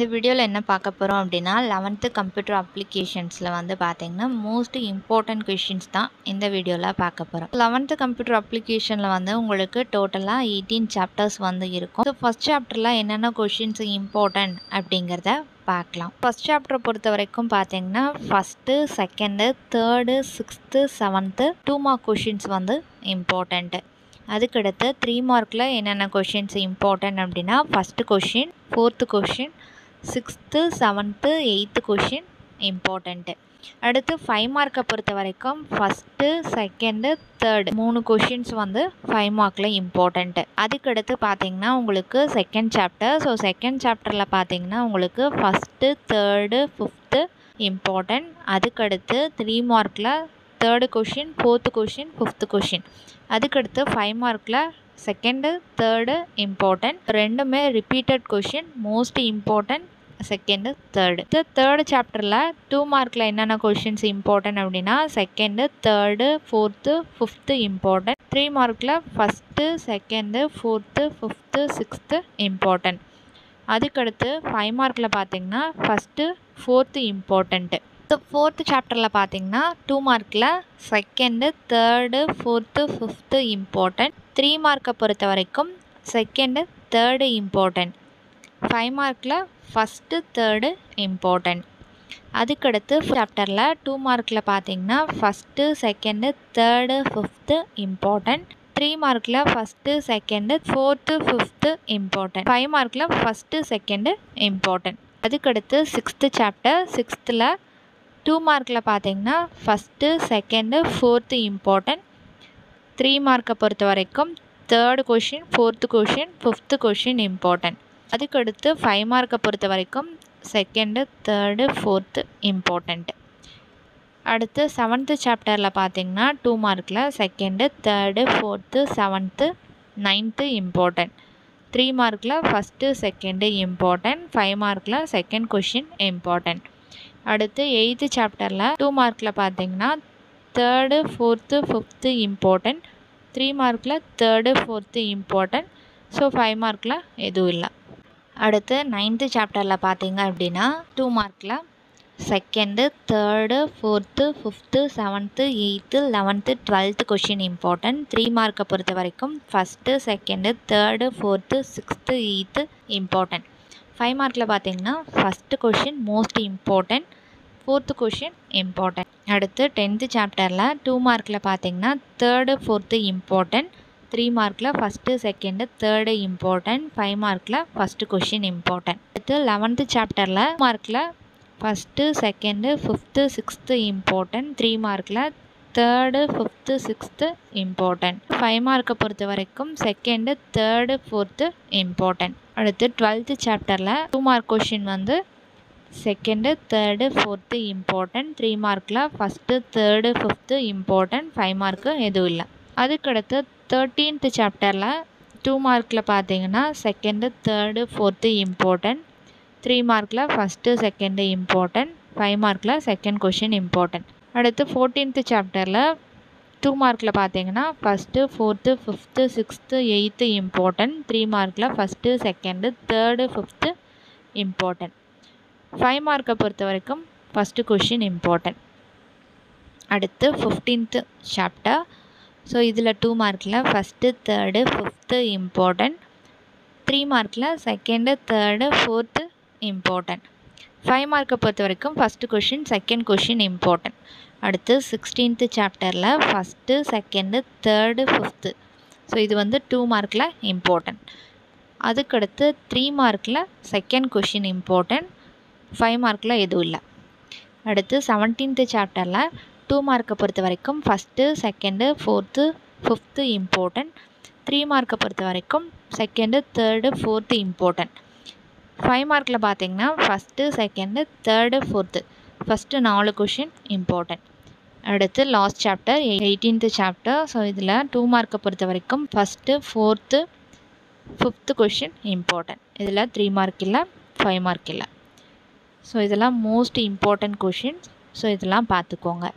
இந்த வீடியோவில் என்ன பார்க்க போகிறோம் அப்படின்னா 11th கம்ப்யூட்டர் அப்ளிகேஷன்ஸில் வந்து பார்த்தீங்கன்னா மோஸ்ட் இம்பார்ட்டன்ட் கொஷின்ஸ் தான் இந்த வீடியோவில் பார்க்க போகிறோம். 11th கம்ப்யூட்டர் அப்ளிகேஷனில் வந்து உங்களுக்கு டோட்டலாக 18 சாப்டர்ஸ் வந்து இருக்கும். ஸோ ஃபஸ்ட் சாப்டரில் என்னென்ன கொஷின்ஸ் இம்பார்ட்டன்ட் அப்படிங்கிறத பார்க்கலாம். ஃபஸ்ட் சாப்டரை பொறுத்த வரைக்கும் பார்த்தீங்கன்னா first, second, third, sixth, seventh 2 mark questions வந்து இம்பார்ட்டண்ட்டு. அதுக்கடுத்து 3 மார்க்கில் என்னென்ன கொஷின்ஸ் இம்பார்ட்டன்ட் அப்படின்னா first question, fourth question, 6th, 7th, 8th question important. அடுத்து 5 மார்க்கை பொறுத்த வரைக்கும் ஃபஸ்ட்டு, செகண்டு, தேர்டு 3 கொஷின்ஸ் வந்து 5 மார்க்கில் இம்பார்ட்டண்ட்டு. அதுக்கடுத்து பார்த்தீங்கன்னா உங்களுக்கு செகண்ட் சாப்டர். ஸோ செகண்ட் சாப்டரில் பார்த்தீங்கன்னா உங்களுக்கு ஃபஸ்ட்டு, தேர்டு, ஃபிஃப்த்து இம்பார்ட்டன்ட். அதுக்கடுத்து 3 மார்க்கில் third question, fourth question, fifth question. அதுக்கடுத்து 5 மார்க்கில் செகண்டு, தேர்டு இம்பார்ட்டன்ட். ரெண்டுமே repeated question, most important second, third. Third சாப்டரில் 2 மார்க்கில் என்னென்ன கொஷின்ஸ் இம்பார்ட்டன்ட் அப்படின்னா second, third, fourth, fifth important. 3 மார்க்கில் first, second, fourth, fifth, sixth important. அதுக்கடுத்து 5 மார்க்கில் பார்த்தீங்கன்னா ஃபஸ்ட்டு, ஃபோர்த்து இம்பார்ட்டண்ட்டு. ஃபோர்த்து சாப்டரில் பார்த்தீங்கன்னா 2 மார்க்கில் second, third, fourth, fifth important. 3 மார்க்கை பொறுத்த வரைக்கும் செகண்டு, தேர்டு இம்பார்ட்டன்ட். 5 மார்க்கில் ஃபஸ்ட்டு, தேர்டு இம்பார்ட்டன்ட். அதுக்கடுத்து சாப்டரில் 2 மார்க்கில் பார்த்தீங்கன்னா first, second, third, fifth important. 3 மார்க்கில் first, second, fourth, fifth important. 5 மார்க்கில் ஃபஸ்ட்டு, செகண்டு இம்பார்ட்டன்ட். அதுக்கடுத்து 6th சாப்டர். 6th 2 மார்க்கில் பார்த்தீங்கன்னா ஃபஸ்ட்டு, செகண்டு, ஃபோர்த்து இம்பார்ட்டன்ட். 3 மார்க்கை பொறுத்த வரைக்கும் third question, fourth question, fifth question important. அதுக்கடுத்து 5 மார்க்கை பொறுத்த வரைக்கும் செகண்டு, தேர்டு, ஃபோர்த்து இம்பார்ட்டண்ட்டு. அடுத்து 7th சாப்டரில் பார்த்தீங்கன்னா 2 மார்க்கில் second, third, fourth, seventh, ninth important. 3 மார்க்கில் ஃபஸ்ட்டு, செகண்டு இம்பார்ட்டன்ட். 5 மார்க்கில் செகண்ட் கொஷின் இம்பார்ட்டன்ட். அடுத்து 8th சாப்டரில் 2 மார்க்கில் பார்த்தீங்கன்னா தேர்டு, ஃபோர்த்து, ஃபிஃப்த்து இம்பார்ட்டன்ட். 3 மார்க்கில் தேர்டு, ஃபோர்த்து இம்பார்ட்டன்ட். ஸோ 5 மார்க்கில் எதுவும் இல்லை. அடுத்து 9th சாப்டரில் பார்த்தீங்க அப்படின்னா 2 மார்க்கில் second, third, fourth, fifth, seventh, eighth, 11th, 12th question important. 3 மார்க்கை பொறுத்த வரைக்கும் first, second, third, fourth, sixth, eighth important. 5 மார்க்கில் பார்த்தீங்கன்னா first question most important, fourth question important. அடுத்து 10th சாப்டரில் 2 மார்க்கில் பார்த்தீங்கன்னா தேர்டு, ஃபோர்த்து இம்பார்ட்டன்ட். 3 மார்க்கில் ஃபஸ்ட்டு, செகண்டு, தேர்டு இம்பார்ட்டன்ட். 5 மார்க்கில் ஃபஸ்ட்டு கொஷின் இம்பார்ட்டன்ட். அடுத்து 11th சாப்டரில் மார்க்கில் first, second, fifth, sixth important. 3 மார்க்கில் தேர்டு, ஃபிஃப்த்து, சிக்ஸ்த்து இம்பார்ட்டன்ட். 5 மார்க்கை பொறுத்த வரைக்கும் செகண்டு, தேர்டு, ஃபோர்த்து இம்பார்ட்டன்ட். அடுத்து 12th சாப்டரில் 2 மார்க் கொஷின் வந்து செகண்டு, தேர்டு, ஃபோர்த்து இம்பார்ட்டன்ட். 3 மார்க்கில் first, third, fifth important. 5 mark எதுவும் இல்லை. அதுக்கடுத்து 13th சாப்டரில் 2 மார்க்கில் பார்த்தீங்கன்னா செகண்டு, தேர்டு, ஃபோர்த்து இம்பார்ட்டன்ட். 3 மார்க்கில் ஃபஸ்ட்டு, செகண்டு இம்பார்ட்டன்ட். 5 மார்க்கில் செகண்ட் கொஷின் இம்பார்ட்டன்ட். அடுத்து 14th சாப்டரில் 2 மார்க்கில் பார்த்தீங்கன்னா first, fourth, fifth, sixth, eighth important. 3 மார்க்கில் first, second, third, fifth important. 5 மார்க்கை பொறுத்த வரைக்கும் ஃபஸ்ட்டு கொஷின் இம்பார்ட்டன்ட். அடுத்து 15th சாப்டர். ஸோ இதில் 2 மார்க்கில் ஃபஸ்ட்டு, தேர்டு, ஃபிஃப்த்து இம்பார்ட்டன்ட். 3 மார்க்கில் செகண்டு, தேர்டு, ஃபோர்த்து இம்பார்ட்டன்ட். 5 மார்க்கை பொறுத்த வரைக்கும் first question, second question important. அடுத்து 16th சாப்டரில் first, second, third, fifth. So இது வந்து 2 மார்க்கில் இம்பார்ட்டன்ட். அதுக்கடுத்து 3 மார்க்கில் செகண்ட் கொஷின் இம்பார்ட்டன்ட். 5 மார்க்கில் எதுவும் இல்லை. அடுத்து 17th சாப்டரில் 2 மார்க்கை பொறுத்த வரைக்கும் first, second, fourth, fifth important. 3 மார்க்கை பொறுத்த வரைக்கும் செகண்டு, தேர்டு, ஃபோர்த்து இம்பார்ட்டன்ட். 5 மார்க்கில் பார்த்தீங்கன்னா first, second, third, fourth first 4 question important. அடுத்து last chapter 18th chapter. So இதில் 2 மார்க்கை பொறுத்த வரைக்கும் first, fourth, fifth question important. இதில் 3 மார்க் இல்லை, 5 மார்க் இல்லை. ஸோ இதெல்லாம் மோஸ்ட் இம்பார்ட்டன்ட் கொஷின்ஸ். ஸோ இதெல்லாம் பார்த்துக்கோங்க.